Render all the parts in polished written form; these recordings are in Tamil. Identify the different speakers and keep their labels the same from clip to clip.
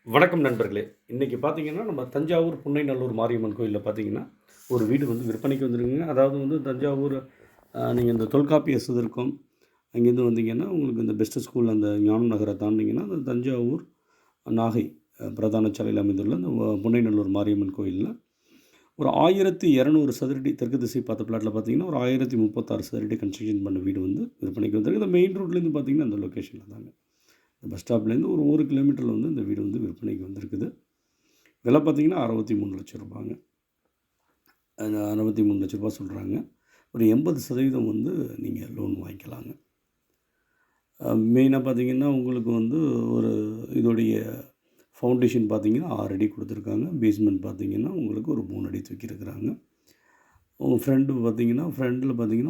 Speaker 1: வணக்கம் நண்பர்களே! இன்னைக்கு பார்த்தீங்கன்னா, நம்ம தஞ்சாவூர் புன்னைநல்லூர் மாரியம்மன் கோயில்ல பார்த்தீங்கன்னா, ஒரு வீடு வந்து விற்பனைக்கு வந்திருக்குங்க. அதாவது வந்து தஞ்சாவூர் நீங்க இந்த தொல்காப்பிய சிதறுக்கும் அங்கேருந்து வந்தீங்கன்னா, உங்களுக்கு இந்த பெஸ்ட் ஸ்கூல் அந்த ஞானம் நகர தாண்டினீங்கன்னா, அந்த தஞ்சாவூர் நாகை பிரதான சாலையில அமைந்துள்ள இந்த புன்னைநல்லூர் மாரியம்மன் கோயில்ல ஒரு 1200 சதுரடி தெற்கு திசை பார்த்த பிளாட்ல பார்த்தீங்கன்னா, ஒரு 1036 சதுரடி கன்ஸ்ட்ரக்ஷன் பண்ண வீடு வந்து விற்பனைக்கு வந்திருக்கு. இந்த மெயின் ரோட்லேருந்து பார்த்தீங்கன்னா, அந்த லொக்கேஷன்ல தாங்க. இந்த பஸ் ஸ்டாப்லேருந்து ஒரு 1 கிலோமீட்டர்ல வந்து இந்த வீடு வந்து விற்பனைக்கு வந்திருக்குது. விலை பார்த்தீங்கன்னா ரூ. 63,00,000ங்க. அந்த ரூ. 63,00,000 சொல்கிறாங்க. ஒரு 80% வந்து நீங்கள் லோன் வாங்கிக்கலாங்க. மெயினாக பார்த்தீங்கன்னா, உங்களுக்கு வந்து ஒரு இதோடைய ஃபவுண்டேஷன் பார்த்தீங்கன்னா 6 அடி கொடுத்துருக்காங்க. பேஸ்மெண்ட் பார்த்தீங்கன்னா, உங்களுக்கு ஒரு 3 அடி தூக்கியிருக்கிறாங்க. உங்கள் ஃப்ரண்டில் பார்த்தீங்கன்னா,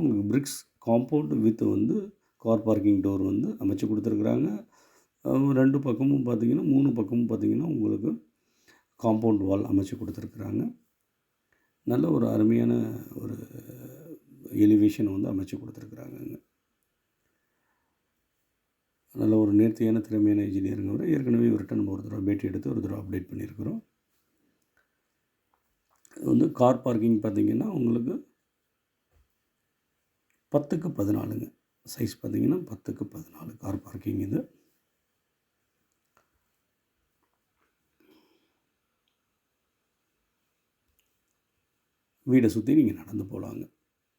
Speaker 1: உங்களுக்கு பிரிக்ஸ் காம்பவுண்ட் வித் வந்து கார் பார்க்கிங் டோர் வந்து அமைச்சு கொடுத்துருக்குறாங்க. 2 பக்கமும் பார்த்தீங்கன்னா, 3 பக்கமும் பார்த்தீங்கன்னா, உங்களுக்கு காம்பவுண்ட் வால் அமைச்சு கொடுத்துருக்குறாங்க. நல்ல ஒரு அருமையான ஒரு எலிவேஷன் வந்து அமைச்சு கொடுத்துருக்குறாங்கங்க. நல்ல ஒரு நேர்த்தியான திறமையான இன்ஜினியருங்க அவரு. ஏற்கனவே இவர்கிட்ட நம்ம ஒரு தடவை பேட்டி எடுத்து ஒரு தடவை அப்டேட் பண்ணியிருக்கிறோம். இது வந்து கார் பார்க்கிங் பார்த்தீங்கன்னா, உங்களுக்கு 10க்கு 14ங்க. சைஸ் பார்த்தீங்கன்னா 10க்கு 14 கார் பார்க்கிங் இது. வீடை சுற்றி நீங்கள் நடந்து போகலாங்க.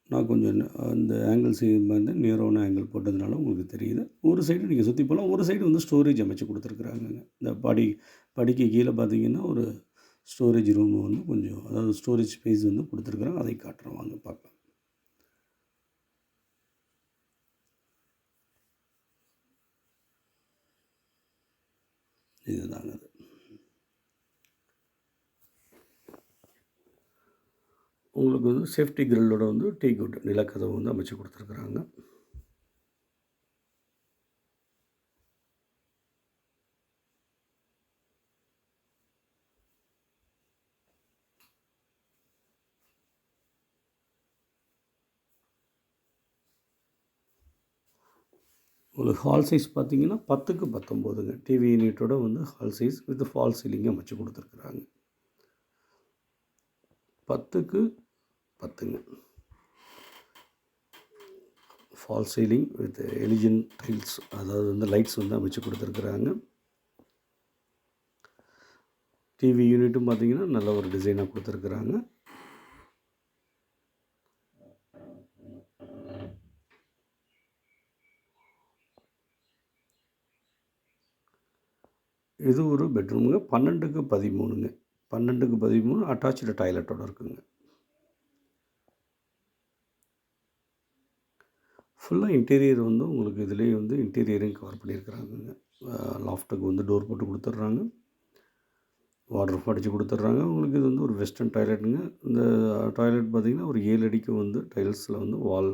Speaker 1: நான் கொஞ்சம் அந்த ஆங்கிள்ஸ் வந்து நேரான ஆங்கிள் போட்டதுனால உங்களுக்கு தெரியுது. ஒரு சைடு நீங்கள் சுற்றி போகலாம். ஒரு சைடு வந்து ஸ்டோரேஜ் அமைச்சு கொடுத்துருக்குறாங்கங்க. இந்த படிக்கு கீழே பார்த்தீங்கன்னா, ஒரு ஸ்டோரேஜ் ரூம் வந்து கொஞ்சம் அதாவது ஸ்டோரேஜ் ஸ்பேஸ் வந்து கொடுத்துருக்குறாங்க. அதை காட்டுறேன் வாங்க பார்க்கலாம். இதுதாங்க அது. உங்களுக்கு வந்து சேஃப்டி கிரில்லோட வந்து டீக்வுட் நிலக்கதவு வந்து அமைச்சு கொடுத்துருக்குறாங்க. உங்களுக்கு ஹால் சைஸ் பார்த்தீங்கன்னா 10க்கு 19ங்க. டிவி யூனிட்டோட வந்து hall size with fall ceiling அமைச்சு கொடுத்துருக்குறாங்க. 10க்கு 10ங்க. ஃபால் சீலிங் வித் எலிஜன் டைல்ஸ் அதாவது வந்து லைட்ஸ் வந்து அமைச்சு கொடுத்துருக்குறாங்க. டிவி யூனிட்டும் பார்த்தீங்கன்னா நல்ல ஒரு டிசைனாக கொடுத்துருக்குறாங்க. இது ஒரு பெட்ரூமுங்க. 12க்கு 13ங்க. 12க்கு 13 அட்டாச்டு டாய்லெட்டோட இருக்குங்க. ஃபுல்லாக இன்டீரியர் வந்து உங்களுக்கு இதிலேயே வந்து இன்டீரியரையும் கவர் பண்ணியிருக்கிறாங்கங்க. லாஃப்ட்டுக்கு வந்து டோர் போட்டு கொடுத்துட்றாங்க. வார்ட்ரோப் அடித்து கொடுத்துட்றாங்க. உங்களுக்கு இது வந்து ஒரு வெஸ்டர்ன் டாய்லெட்டுங்க. இந்த டாய்லெட் பார்த்திங்கன்னா ஒரு 7 அடிக்கு வந்து டைல்ஸில் வந்து வால்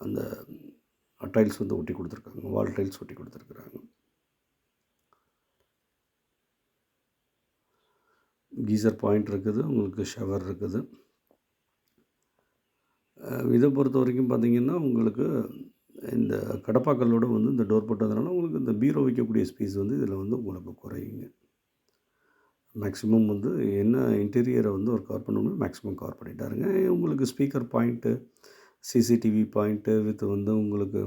Speaker 1: அந்த டைல்ஸ் வந்து ஒட்டி கொடுத்துருக்காங்க. வால் டைல்ஸ் ஒட்டி கொடுத்துருக்குறாங்க. கீசர் பாயிண்ட் இருக்குது. உங்களுக்கு ஷவர் இருக்குது. இதை பொறுத்த வரைக்கும் பார்த்திங்கன்னா, உங்களுக்கு இந்த கடப்பாக்கல்லோடு வந்து இந்த டோர் போட்டதுனால உங்களுக்கு இந்த பீரோ வைக்கக்கூடிய ஸ்பேஸ் வந்து இதில் வந்து உங்களுக்கு குறையுங்க. மேக்ஸிமம் வந்து என்ன இன்டீரியரை வந்து ஒரு கவர் பண்ணணுமோ மேக்ஸிமம் கவர் பண்ணிட்டாருங்க. உங்களுக்கு speaker point, CCTV point with வந்து உங்களுக்கு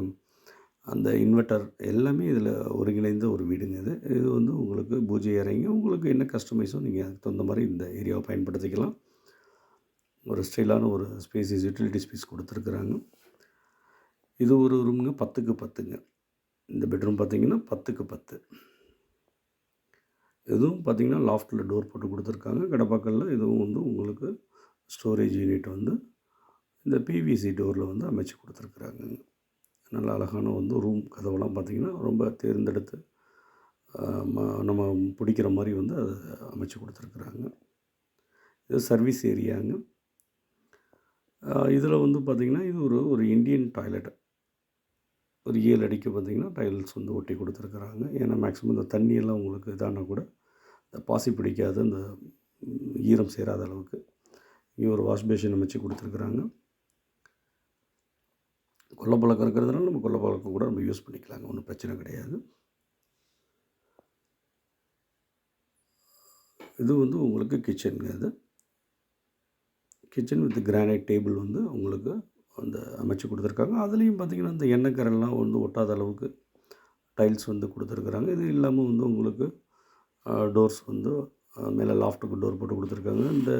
Speaker 1: அந்த இன்வெர்ட்டர் எல்லாமே இதில் ஒருங்கிணைந்த ஒரு வீடுங்க இது. இது வந்து உங்களுக்கு பூஜை அறைங்க. உங்களுக்கு என்ன கஸ்டமைஸோ நீங்கள் அதுக்கு தகுந்த மாதிரி இந்த ஏரியாவை பயன்படுத்திக்கலாம். ஒரு ஸ்டைலான ஒரு ஸ்பேஸஸ் யூட்டிலிட்டி ஸ்பேஸ் கொடுத்துருக்குறாங்க. இது ஒரு ரூமுங்க. 10க்கு 10ங்க. இந்த பெட்ரூம் பார்த்திங்கன்னா 10க்கு 10. இதுவும் பார்த்திங்கன்னா லாஃப்ட்டில் டோர் போட்டு கொடுத்துருக்காங்க. கடப்பாக்கல்ல இதுவும் வந்து உங்களுக்கு ஸ்டோரேஜ் யூனிட் வந்து இந்த பிவிசி டோரில் வந்து அமைச்சு கொடுத்துருக்குறாங்கங்க. நல்ல அழகான வந்து ரூம் கதவெல்லாம் பார்த்திங்கன்னா ரொம்ப தேர்ந்தெடுத்து நம்ம பிடிக்கிற மாதிரி வந்து அதை அமைச்சு கொடுத்துருக்குறாங்க. இது சர்வீஸ் ஏரியாங்க. இதில் வந்து பார்த்திங்கன்னா இது ஒரு இண்டியன் டாய்லெட். ஒரு 7 அடிக்கு பார்த்திங்கன்னா டைல்ஸ் வந்து ஒட்டி கொடுத்துருக்குறாங்க. ஏன்னா மேக்ஸிமம் இந்த தண்ணியெல்லாம் உங்களுக்கு இதானா கூட இந்த பாசி பிடிக்காது, இந்த ஈரம் சேராத அளவுக்கு இங்கே ஒரு வாஷ் பேஷன் அமைச்சு கொடுத்துருக்குறாங்க. கொல்லைப்பழக்கம் இருக்கிறதுனால நம்ம கொல்லைப்பழக்கம் கூட நம்ம யூஸ் பண்ணிக்கலாங்க. ஒன்றும் பிரச்சனை கிடையாது. இது வந்து உங்களுக்கு கிச்சனுங்க இது. கிச்சன் வித் கிரானைட் டேபிள் வந்து உங்களுக்கு அந்த அமைச்சு கொடுத்துருக்காங்க. அதுலேயும் பார்த்திங்கன்னா இந்த எண்ணெய் கரெல்லாம் வந்து ஒட்டாத அளவுக்கு டைல்ஸ் வந்து கொடுத்துருக்குறாங்க. இது இல்லாமல் வந்து உங்களுக்கு டோர்ஸ் வந்து மேலே லாஃப்ட்டுக்கு டோர் போட்டு கொடுத்துருக்காங்க. இந்த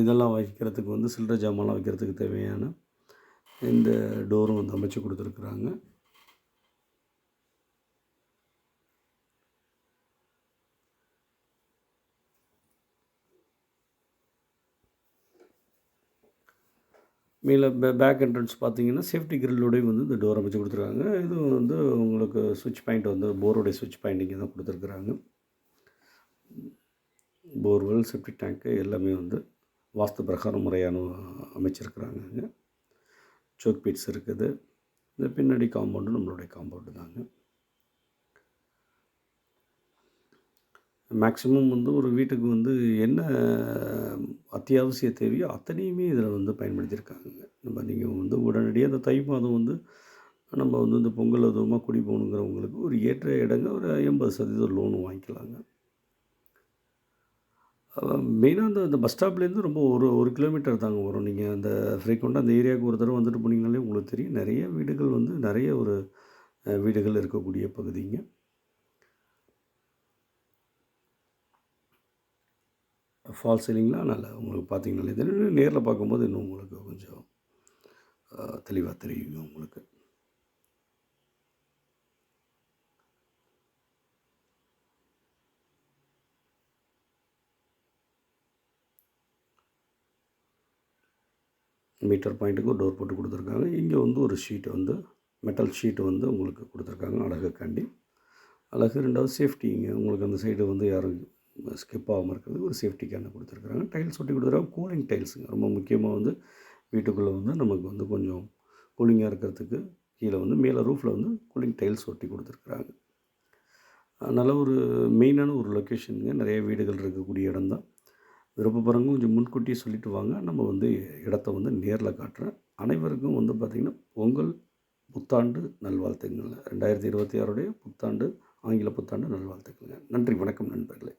Speaker 1: இதெல்லாம் வைக்கிறதுக்கு வந்து சில்லறை ஜாமான்லாம் வைக்கிறதுக்கு தேவையான இந்த டோரும் வந்து அமைச்சு கொடுத்துருக்குறாங்க. மேலே பேக் என்ட்ரன்ஸ் பார்த்தீங்கன்னா சேஃப்டி கிரில்லோடய வந்து இந்த டோர் அமைச்சு கொடுத்துருக்காங்க. இது வந்து உங்களுக்கு சுவிட்ச் பாயிண்ட் வந்து போரோடைய சுவிட்ச் பாயிண்ட் இங்கே தான் கொடுத்துருக்குறாங்க. போர்வெல், செப்டிக் டேங்க்கு எல்லாமே வந்து வாஸ்து பிரகாரம் முறையான அமைச்சிருக்கிறாங்கங்க. சோக் பீட்ஸ் இருக்குது. இந்த பின்னாடி காம்பவுண்டு நம்மளுடைய காம்பவுண்டு தாங்க. மேக்ஸிமம் வந்து ஒரு வீட்டுக்கு வந்து என்ன அத்தியாவசிய தேவையோ அத்தனையுமே இதில் வந்து பயன்படுத்தியிருக்காங்கங்க. நீங்கள் வந்து உடனடியாக அந்த தை மாதம் வந்து நம்ம வந்து இந்த பொங்கல் அதுவுமாக குடி போகணுங்கிறவங்களுக்கு ஒரு ஏற்ற இடங்க ஒரு 80% லோனு வாங்கிக்கலாங்க. மெயினாக அந்த பஸ் ஸ்டாப்லேருந்து ரொம்ப ஒரு கிலோமீட்டர் தாங்க வரும். நீங்கள் அந்த ஃப்ரீக்வெண்ட்டாக அந்த ஏரியாவுக்கு ஒரு தடவை வந்துட்டு போனீங்கனாலே உங்களுக்கு தெரியும். நிறைய வீடுகள் வந்து நிறைய ஒரு வீடுகள் இருக்கக்கூடிய பகுதிங்க. ஃபால் சீலிங்லாம் நல்லா உங்களுக்கு பார்த்தீங்கனாலே தெரியும். நேரில் பார்க்கும்போது இன்னும் உங்களுக்கு கொஞ்சம் தெளிவாக தெரியுங்க உங்களுக்கு. மீட்டர் பாயிண்ட்டுக்கு ஒரு டோர் போட்டு கொடுத்துருக்காங்க. இங்கே வந்து ஒரு ஷீட் வந்து மெட்டல் ஷீட்டு வந்து உங்களுக்கு கொடுத்துருக்காங்க அழகுக்காண்டி. அழகு 2வது சேஃப்டிங்க. உங்களுக்கு அந்த சைடு வந்து யாரும் ஸ்கிப் ஆகாமல் இருக்கிறதுக்கு ஒரு சேஃப்டிக்கான கொடுத்துருக்குறாங்க. டைல்ஸ் ஒட்டி கொடுத்துருக்காங்க. கூலிங் டைல்ஸுங்க. ரொம்ப முக்கியமாக வந்து வீட்டுக்குள்ளே வந்து நமக்கு வந்து கொஞ்சம் கூலிங்காக இருக்கிறதுக்கு கீழே வந்து மேலே ரூஃபில் வந்து கூலிங் டைல்ஸ் ஒட்டி கொடுத்துருக்குறாங்க. நல்ல ஒரு மெயினான ஒரு லொக்கேஷனுங்க. நிறைய வீடுகள் இருக்கக்கூடிய இடம் தான். விருப்பப்படுறவங்க கொஞ்சம் முன்கூட்டியே சொல்லிவிட்டு வாங்க. நம்ம வந்து இடத்த வந்து நேரில் காட்டுறேன். அனைவருக்கும் வந்து பார்த்திங்கன்னா பொங்கல் புத்தாண்டு நல்வாழ்த்துக்கள். 2026 புத்தாண்டு ஆங்கில புத்தாண்டு நல்வாழ்த்துக்கள். நன்றி, வணக்கம் நண்பர்களே.